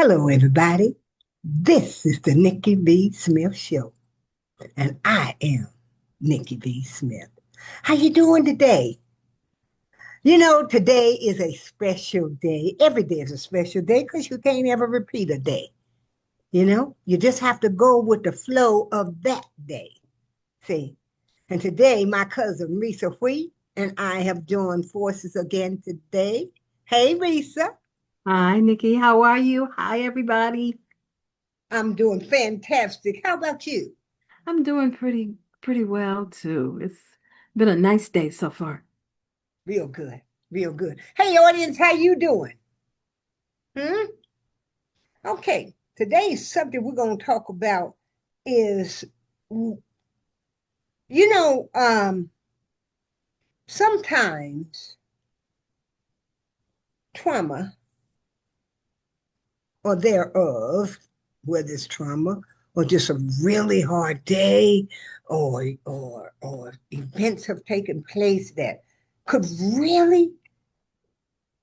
Hello, everybody. This is the Nickie V. Smith Show, and I am Nickie V. Smith. How you doing today? Today is a special day. Every day is a special day because you can't ever repeat a day. You just have to go with the flow of that day. See, and today my cousin Risa Wheat and I have joined forces again today. Hey, Risa. Hi, Nikki. How are you? Hi, everybody. I'm doing fantastic. How about you? I'm doing pretty well too. It's been a nice day so far. Real good, real good. Hey, audience, how you doing? Hmm? Okay, today's subject we're going to talk about is, you know, um, sometimes trauma or thereof, whether it's trauma or just a really hard day or events have taken place that could really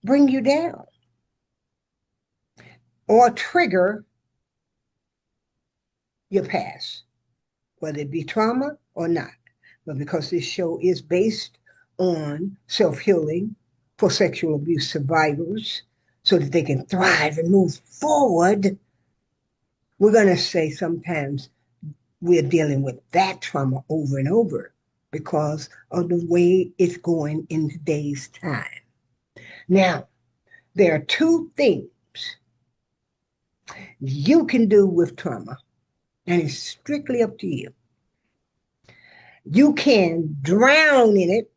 bring you down or trigger your past, whether it be trauma or not. But because this show is based on self healing for sexual abuse survivors so that they can thrive and move forward, we're going to say sometimes we're dealing with that trauma over and over because of the way it's going in today's time. Now, there are two things you can do with trauma, and it's strictly up to you. You can drown in it,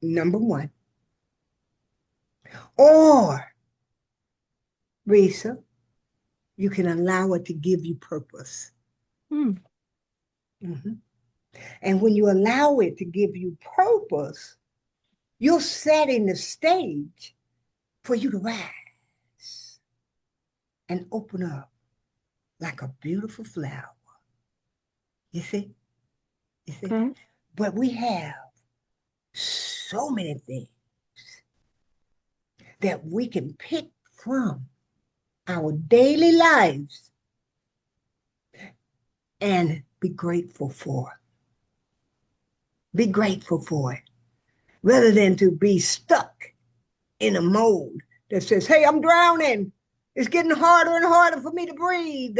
number one, or, Risa, you can allow it to give you purpose. Hmm. Mhm. And when you allow it to give you purpose, you're setting the stage for you to rise and open up like a beautiful flower. You see? You see? Okay. But we have so many things that we can pick from our daily lives and be grateful for. Be grateful for it rather than to be stuck in a mode that says, hey, I'm drowning. It's getting harder and harder for me to breathe.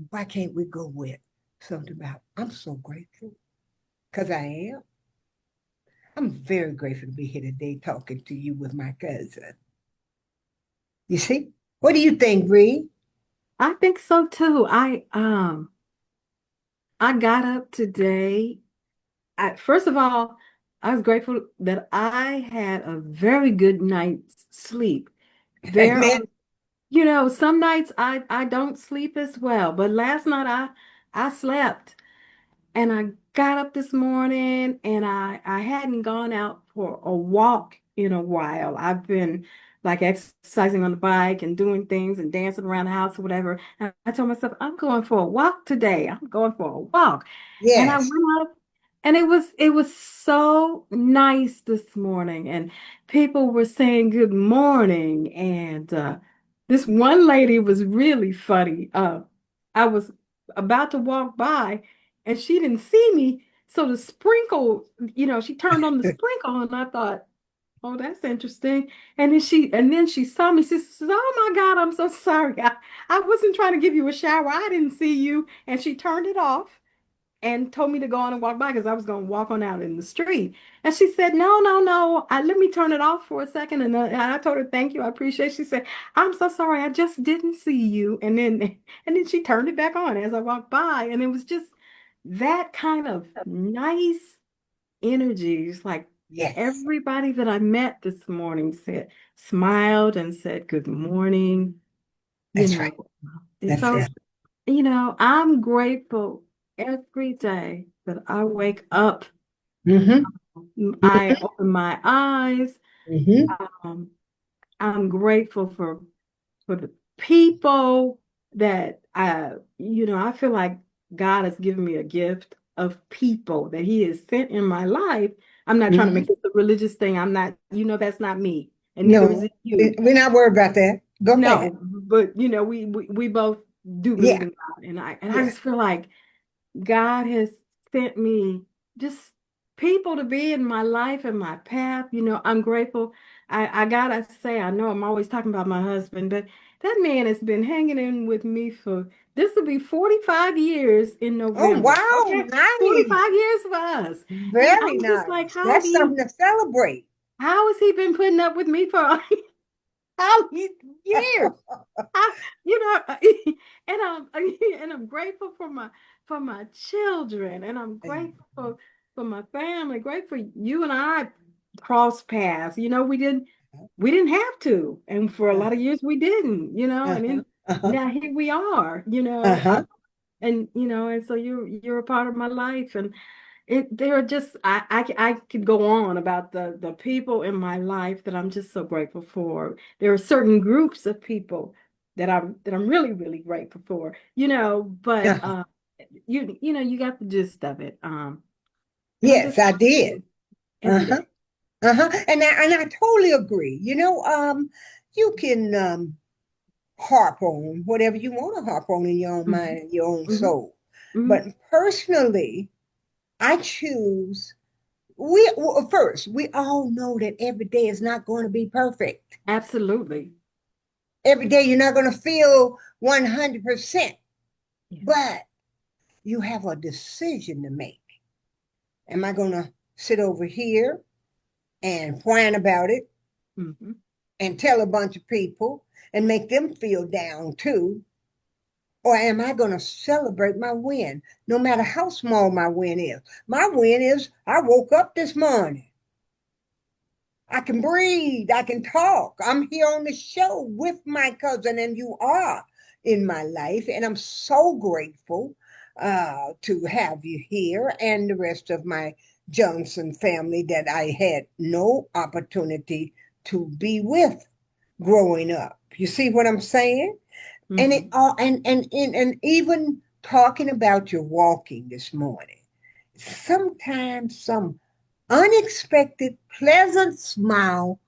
Why can't we go with something about, I'm so grateful because I am. I'm very grateful to be here today talking to you with my cousin. You see? What do you think, Ree? I think so too. I got up today. First of all, I was grateful that I had a very good night's sleep. There Amen. are, some nights I don't sleep as well, but last night I slept. And I got up this morning and I hadn't gone out for a walk in a while. I've been like exercising on the bike and doing things and dancing around the house or whatever. And I told myself, I'm going for a walk today. I'm going for a walk. And I Yes. went up and it was so nice this morning. And people were saying good morning. And this one lady was really funny. I was about to walk by and she didn't see me. So the sprinkle, she turned on the sprinkle and I thought, oh, that's interesting. And then she saw me. She says, oh my God, I'm so sorry. I wasn't trying to give you a shower. I didn't see you. And she turned it off and told me to go on and walk by because I was going to walk on out in the street. And she said, no, no, no. Let me turn it off for a second. And I told her, thank you. I appreciate it. She said, I'm so sorry. I just didn't see you. And then she turned it back on as I walked by. And it was just that kind of nice energy. It's like Yes. everybody that I met this morning smiled and said, good morning. You That's right. know, and That's so it. I'm grateful every day that I wake up, Mm-hmm. I open my eyes. Mm-hmm. Um, I'm grateful for the people that I feel like God has given me a gift of people that He has sent in my life. I'm not trying to Mm-hmm. make this a religious thing. I'm not, that's not me, and neither is No, it you. we're not worried about that. Go No, ahead. but we both do believe Yeah, in God, and I yeah. just feel like God has sent me just people to be in my life and my path. I'm grateful. I gotta say, I know I'm always talking about my husband, but that man has been hanging in with me for this will be 45 years in Oh, November. wow, Okay, nice. 45 years for us. And Very I'm just like, nice. That's something to celebrate. how has he been putting up with me for all these years? I, you know, and I'm and I'm grateful for my children, and I'm grateful for my family. Grateful you and I crossed paths. We didn't have to, and for a lot of years we didn't. And Uh-huh, then uh-huh, now here we are. uh-huh. And so you're a part of my life, and there are just I could go on about the people in my life that I'm just so grateful for. There are certain groups of people that I'm really really grateful for. But Uh-huh. you got the gist of it. And I'm Yes, just I grateful did. every Uh-huh. day. Uh-huh. And I totally agree. You can harp on whatever you want to harp on in your own Hmm. mind and your own Hmm. soul. Hmm. But personally, I choose first, we all know that every day is not going to be perfect. Absolutely. Every day you're not going to feel 100%, Yeah. but you have a decision to make. Am I going to sit over here and whine about it Hmm. and tell a bunch of people and make them feel down too? Or am I going to celebrate my win, no matter how small my win is? My win is I woke up this morning. I can breathe. I can talk. I'm here on the show with my cousin, and you are in my life. And I'm so grateful to have you here and the rest of my Johnson family that I had no opportunity to be with growing up. You see what I'm saying? And it Hmm. all and even talking about your walking this morning. Sometimes some unexpected, pleasant smile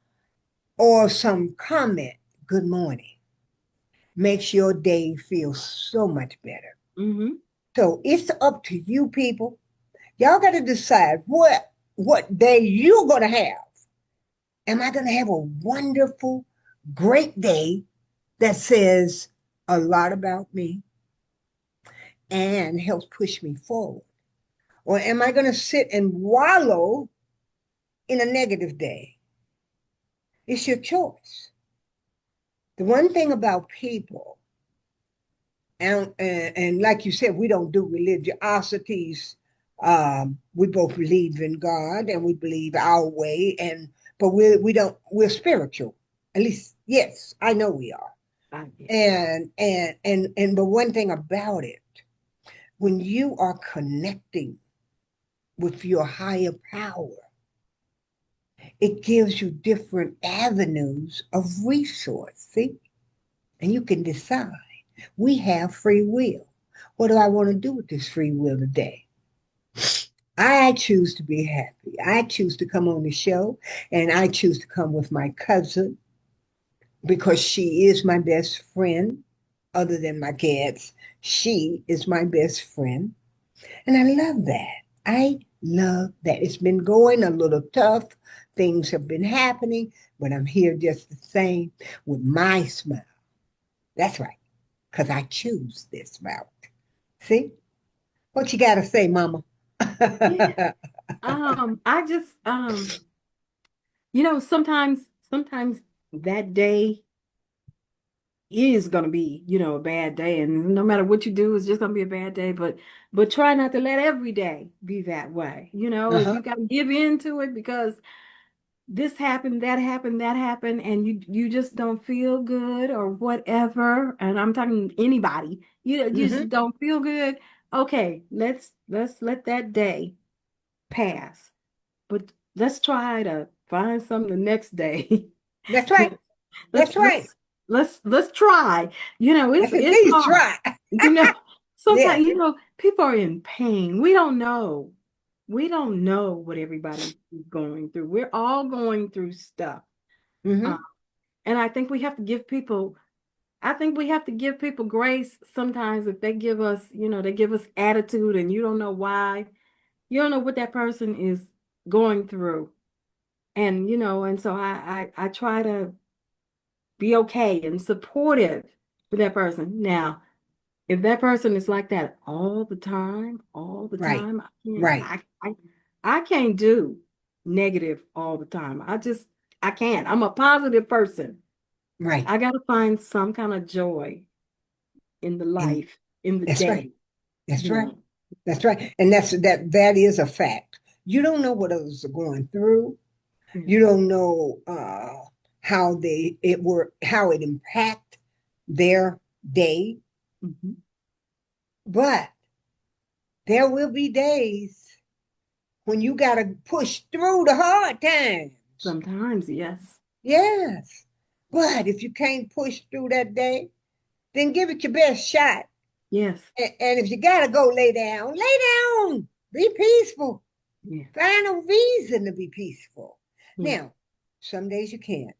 or some comment, good morning, makes your day feel so much better. Hmm. So it's up to you people. Y'all got to decide what day you're going to have. Am I going to have a wonderful, great day that says a lot about me and helps push me forward? Or am I going to sit and wallow in a negative day? It's your choice. The one thing about people, and like you said, we don't do religiosities. We both believe in God and we believe our way, but we don't. We're spiritual. At least, yes, I know we are. Yeah. And but one thing about it, when you are connecting with your higher power, it gives you different avenues of resource. See, and you can decide. We have free will. What do I want to do with this free will today? I choose to be happy. I choose to come on the show, and I choose to come with my cousin because she is my best friend, other than my kids. She is my best friend. And I love that. I love that. It's been going a little tough. Things have been happening, but I'm here just the same with my smile. That's right, because I choose this route. See? What you got to say, Mama? Yeah. I just sometimes that day is going to be, a bad day. And no matter what you do, it's just going to be a bad day. But try not to let every day be that way. If Uh-huh. you got to give in to it because this happened, that happened, and you just don't feel good or whatever. And I'm talking anybody, you Mm-hmm. just don't feel good. Okay, let's let that day pass. But let's try to find something the next day. That's right. let's That's right. let's let's try. It's Let's at it's least hard. try. You know, Yeah. sometimes people are in pain. We don't know. We don't know what everybody is going through. We're all going through stuff. Uh, Mm-hmm. and I think we have to give people I think we have to give people grace sometimes if they give us, they give us attitude and you don't know why. You don't know what that person is going through. And and so I try to be okay and supportive with that person. Now, if that person is like that all the Right, time, right, I can't do negative all the time. I can't. I'm a positive person. right. I got to find some kind of joy in the And life, in the that's right. day, That's you right. know. That's right. And that is a fact. You don't know what others are going through. Yeah. You don't know how it impact their day. Mhm. But there will be days when you gotta push through the hard times. Sometimes, yes. Yes. But if you can't push through that day, then give it your best shot. Yes. And if you gotta go lay down, lay down. Be peaceful. Yeah. Find a reason to be peaceful. Yeah. Now, some days you can't.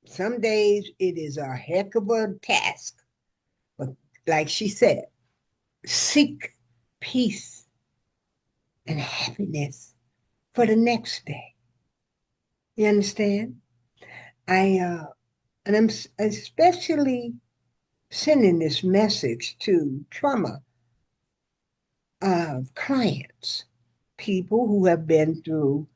Some days it is a heck of a task. But like she said, seek peace and happiness for the next day. You understand? And I'm especially sending this message to trauma clients, people who have been through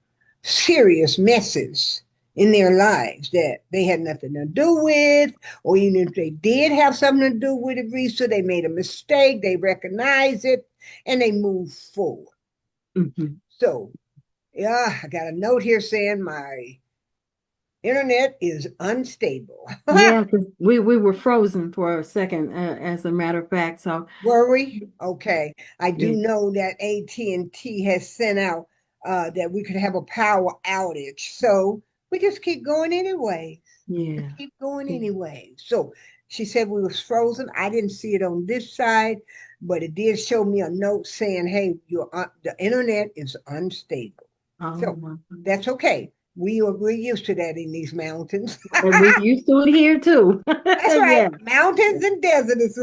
serious messes in their lives that they had nothing to do with, or even if they did have something to do with it, Risa, they made a mistake, they recognize it, and they move forward. Mhm. So, yeah, I got a note here saying my internet is unstable. Yeah, 'cause we were frozen for a second, as a matter of fact. So, Worry? Okay. I do yeah, know that AT&T has sent out that we could have a power outage. So we just keep going anyway. We yeah, keep going yeah. anyway. So she said we was frozen. I didn't see it on this side, but it did show me a note saying, "Hey, the internet is unstable." Oh, So my. that's okay. We're used to that in these mountains. And we used to it here too. That's right. Yeah, Mountains and desert is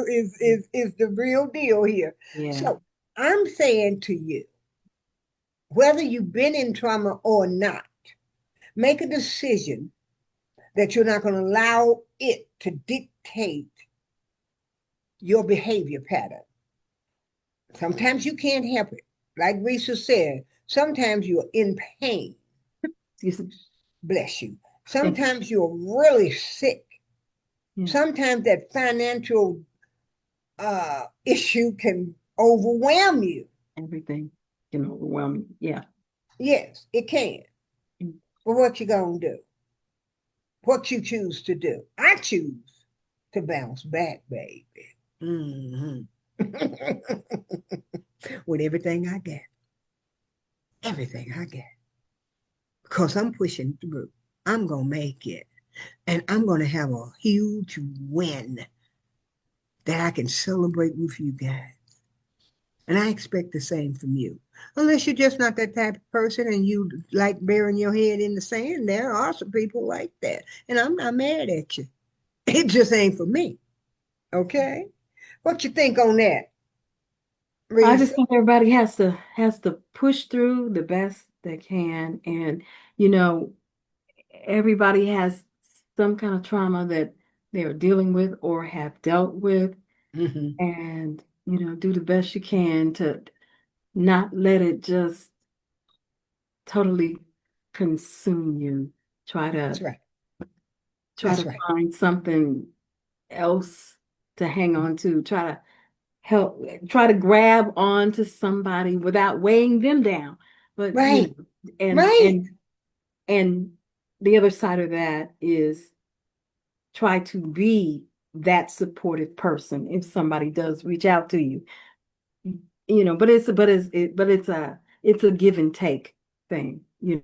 the real deal here. yeah. So I'm saying to you, whether you've been in trauma or not, make a decision that you're not going to allow it to dictate your behavior pattern. Sometimes you can't help it. Like Risa said, sometimes you're in pain. Excuse me. Bless you. Thank Sometimes you're really sick. you. Yeah, Sometimes that financial issue can overwhelm you. everything can overwhelm me. Yeah. Yes, it can. Mm. But what you gonna do? What you choose to do? I choose to bounce back, baby. Mm-hmm. With everything I got, everything I got, because I'm pushing through. I'm gonna make it, and I'm gonna have a huge win that I can celebrate with you guys. And I expect the same from you. Unless you're just not that type of person and you like burying your head in the sand, there are some people like that. And I'm not mad at you. It just ain't for me. Okay? What you think on that, I Reese? just think everybody has to push through the best they can, and you know, everybody has some kind of trauma that they're dealing with or have dealt with, Mm-hmm. and do the best you can to not let it just totally consume you. Try That's to right. try That's to right. find something else to hang on to. Try to grab on to somebody without weighing them down. But Right. and Right. and and the other side of that is try to be that supportive person if somebody does reach out to you. But it's a give and take thing. You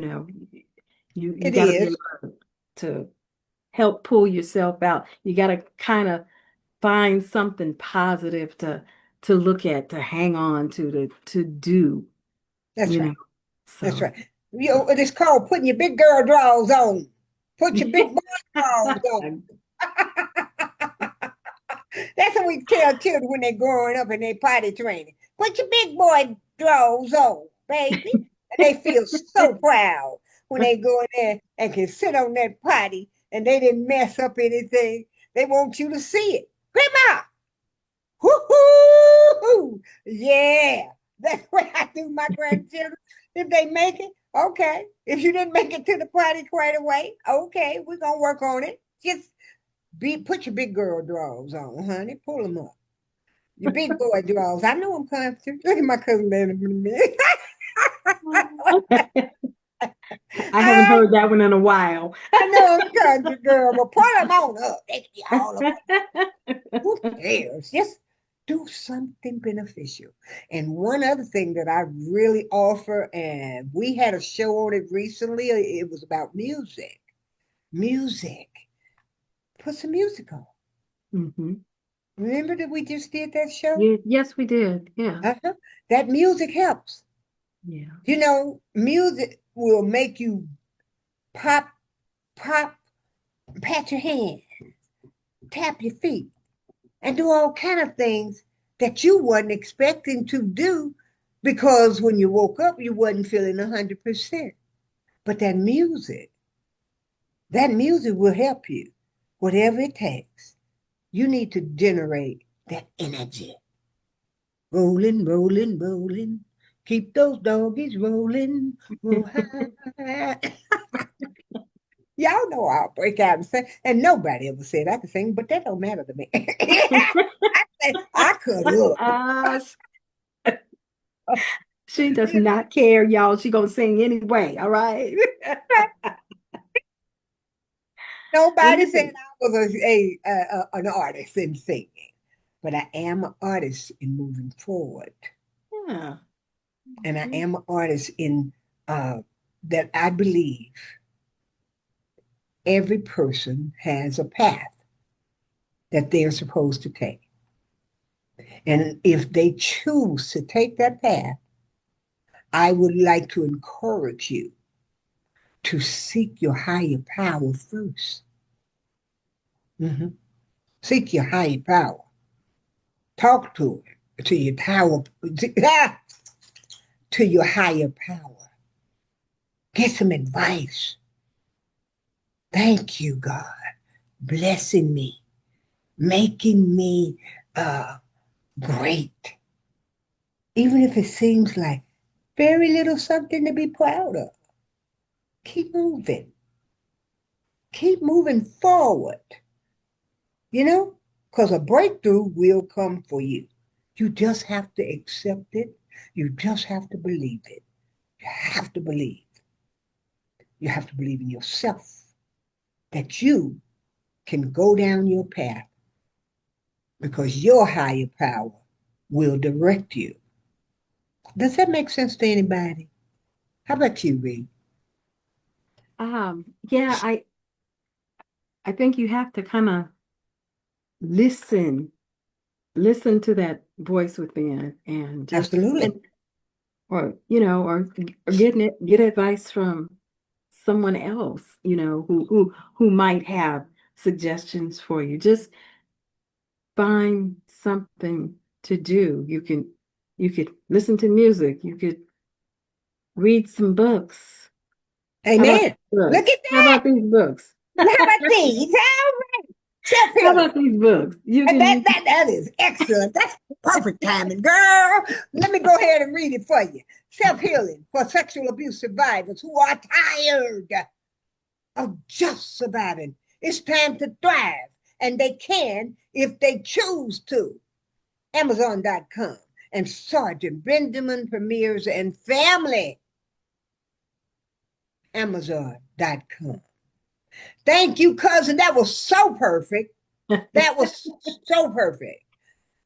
It got to be is. able to help pull yourself out. You got to kind of find something positive to look at, to hang on to do, That's you know. right. That's So right. You know, it is called putting your big girl drawers on. Put your big boy drawers on. we tell children when they're growing up and they potty training? Put your big boy drawers on, baby. And they feel so proud when they go in there and can sit on that potty and they didn't mess up anything. They want you to see it. Grandma, whoo-hoo! Yeah, that's what I do my grandchildren. If they make it, okay. If you didn't make it to the potty quite away, okay, we're gonna work on it. Just put your big girl drawers on, honey. Pull them up. Your big boy drawers. I know I'm comfortable. Look at my cousin Lennon in a minute. I haven't I, heard that one in a while. I know I'm country girl, but pull them on up. They can be all up. Who cares? Just do something beneficial. And one other thing that I really offer, and we had a show on it recently, it was about music. Music. Put some music on. Hmm. Remember that we just did that show? Yeah, yes, we did. Yeah. Uh-huh. That music helps. Yeah. You know, music will make you pop, pop, pat your hand, tap your feet, and do all kind of things that you wasn't expecting to do because when you woke up, you wasn't feeling 100%. But that music will help you, whatever it takes. You need to generate that energy. Rolling, rolling, rolling. Keep those doggies rolling. Roll high. Y'all know I'll break out and sing. And nobody ever said I could sing, but that don't matter to me. I could up. Uh, she does not care, y'all. She gonna sing anyway. All right. Nobody said Listen. I was an artist in singing, but I am an artist in moving forward, Yeah. and I Mhm. am an artist in that I believe every person has a path that they're supposed to take, and if they choose to take that path, I would like to encourage you to seek your higher power 1st. Mhm. Seek your higher power. Talk to it, to your power, to your higher power. Get some advice. Thank you, God, blessing me, making me great, even if it seems like very little something to be proud of. Keep moving. Keep moving forward, you know, because a breakthrough will come for you. You just have to accept it. You just have to believe it. You have to believe. You have to believe in yourself that you can go down your path because your higher power will direct you. Does that make sense to anybody? How about you, Reed? Yeah, I think you have to kind of listen, listen to that voice within and just Absolutely. and or get advice from someone else, who might have suggestions for you. Just find something to do. You could listen to music, you could read some books. How about Amen. these Look at books? How that. about these books? How about these? All right. Self How healing. about these books? You And can that, you that, that is excellent. That's perfect timing, girl. Let me go ahead and read it for you. Self healing for sexual abuse survivors who are tired of just surviving. It's time to thrive, and they can if they choose to. Amazon.com and Sergeant Benjamin Premiers and Family. Amazon.com. Thank you, cousin. That was so perfect. That was so perfect.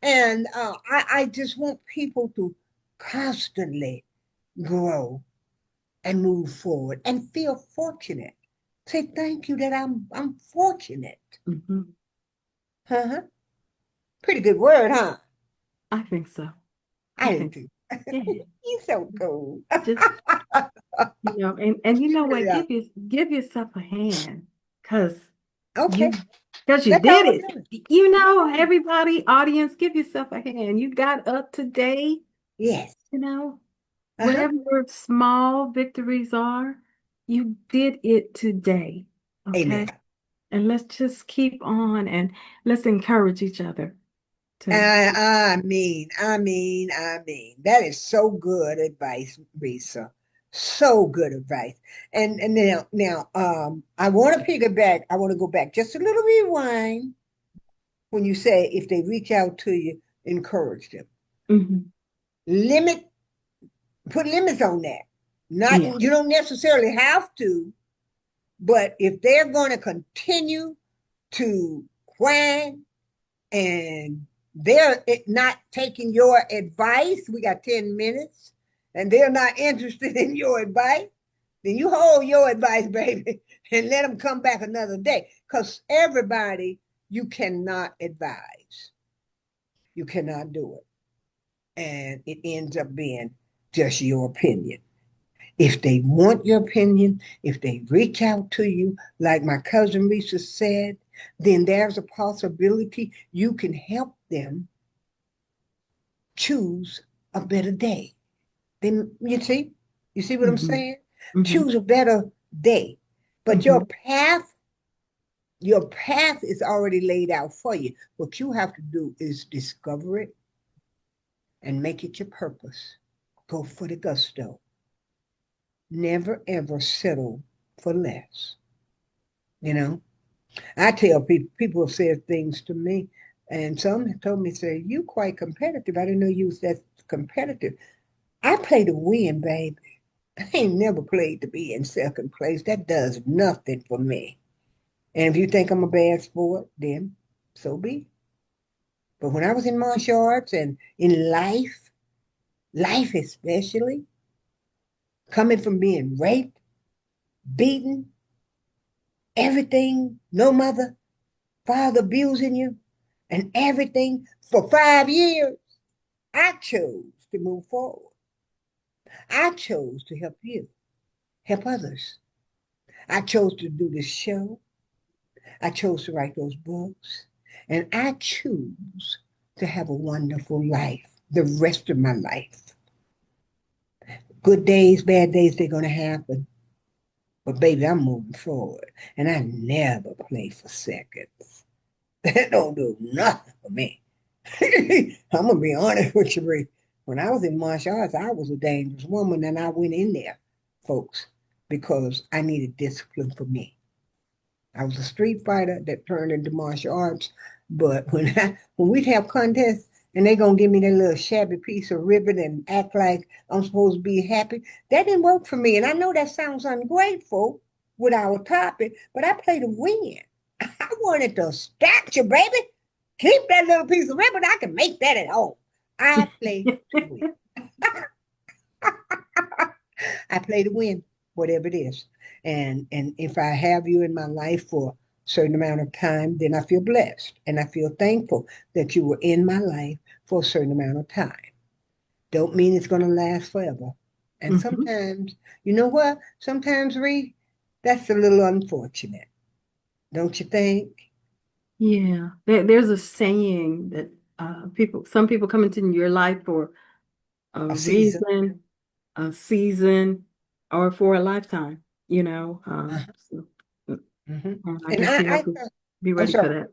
And I just want people to constantly grow and move forward and feel fortunate. Say thank you that I'm fortunate. Mhm. Uh-huh. Pretty good word, huh? I think so. I I do think, too. yeah. You're so cool. Just, and you know what? Yeah. Give yourself a hand because Okay. Because you That's all did we're it. doing. You know, Yeah. everybody, audience, give yourself a hand. You got up today, Yes. you know, Uh-huh. whatever your small victories are, you did it today. Amen. Okay. And let's just keep on and let's encourage each other to I mean. That is so good advice, Risa. So good advice. And now, I want to piggyback. I want to go back just a little rewind when you say if they reach out to you, encourage them. Mhm. Limit, put limits on that. Not Yeah. you don't necessarily have to, but if they're going to continue to whine and they're not taking your advice, we got 10 minutes, and they're not interested in your advice, then you hold your advice, baby, and let them come back another day. Because everybody, you cannot advise. You cannot do it. And it ends up being just your opinion. If they want your opinion, if they reach out to you, like my cousin Lisa said, then there's a possibility you can help them choose a better day. Then you see what I'm Hmm. saying? Hmm. Choose a better day. But Hmm. your path is already laid out for you. What you have to do is discover it and make it your purpose. Go for the gusto. Never ever settle for less. You know, I tell people have said things to me, and some have told me, say, you quite competitive. I didn't know you was that competitive. I play to win, baby. I ain't never played to be in second place. That does nothing for me. And if you think I'm a bad sport, then so be it. But when I was in martial arts and in life especially, coming from being raped, beaten, everything, no mother, father abusing you, and everything for 5 years, I chose to move forward. I chose to help you, help others. I chose to do this show. I chose to write those books. And I choose to have a wonderful life the rest of my life. Good days, bad days, they're going to happen. But baby, I'm moving forward. And I never play for seconds. That don't do nothing for me. I'm going to be honest with you, Ray. When I was in martial arts, I was a dangerous woman and I went in there, folks, because I needed discipline for me. I was a street fighter that turned into martial arts. But when we'd have contests and they gonna give me that little shabby piece of ribbon and act like I'm supposed to be happy, that didn't work for me. And I know that sounds ungrateful with our topic, but I play to win. I wanted the statue, baby. Keep that little piece of ribbon. I can make that at home. I play to win. I play to win, whatever it is. And if I have you in my life for a certain amount of time, then I feel blessed and I feel thankful that you were in my life for a certain amount of time. Don't mean it's going to last forever. And Hmm. sometimes, you know what? Sometimes, Ree, that's a little unfortunate, don't you think? Yeah. There's a saying that some people come into your life for a A season. reason, a season, or for a lifetime, Uh-huh. So, Hmm. I And guess you have to be I'm ready for sorry. that.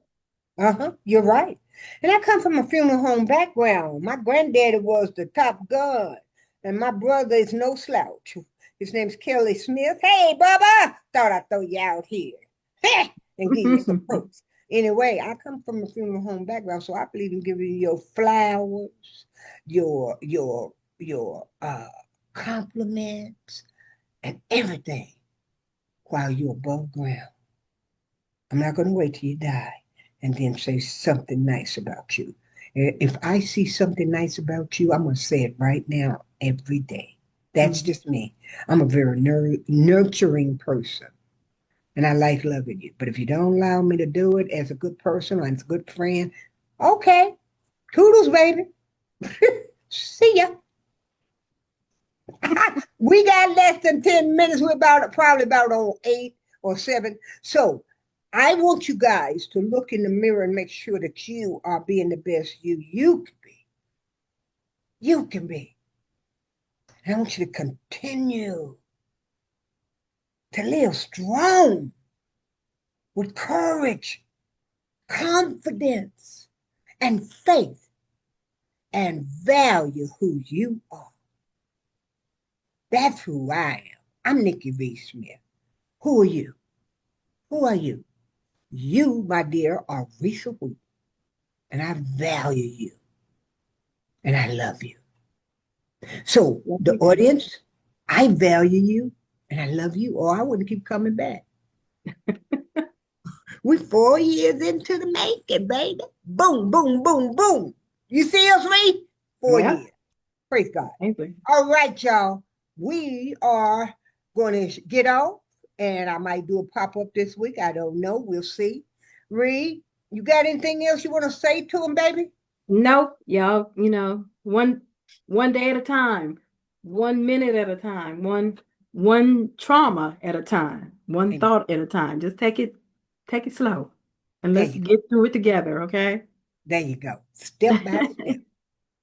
Uh-huh, you're right. And I come from a funeral home background. My granddaddy was the top gun, and my brother is no slouch. His name's Kelly Smith. Hey, Bubba! Thought I'd throw you out here. Heh, and give you some proofs. Anyway, I come from a funeral home background, so I believe in giving you your flowers, your compliments, and everything while you're above ground. I'm not going to wait till you die and then say something nice about you. If I see something nice about you, I'm going to say it right now, every day. That's Mhm. just me. I'm a very nurturing person and I like loving you. But if you don't allow me to do it as a good person or as a good friend, okay, toodles, baby. See ya. We got less than 10 minutes. We're probably about on 8 or 7. So I want you guys to look in the mirror and make sure that you are being the best you can be. You can be. And I want you to continue to live strong with courage, confidence, and faith, and value who you are. That's who I am. I'm Nickie V. Smith. Who are you? Who are you? You, my dear, are Risa Wheat, and I value you, and I love you. So, Yes, the you do. audience, I value you, and I love you, or I wouldn't keep coming back. We're 4 years into the making, baby. Boom, boom, boom, boom. You see us, Lee? Four Yeah, years. Praise God. amazing. All right, y'all. We are going to get off, and I might do a pop up this week. I don't know. We'll see. Reed, you got anything else you want to say to them, baby? Nope, y'all, one day at a time, 1 minute at a time, one trauma at a time, one There you, thought at a time. Just take it slow. And there let's you go. get through it together, okay? There you go. Step by step.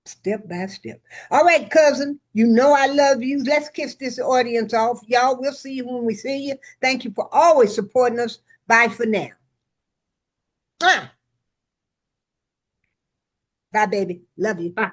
Step by step. All right, cousin. You know I love you. Let's kiss this audience off. Y'all, we'll see you when we see you. Thank you for always supporting us. Bye for now. Ah, bye, baby. Love you. Bye.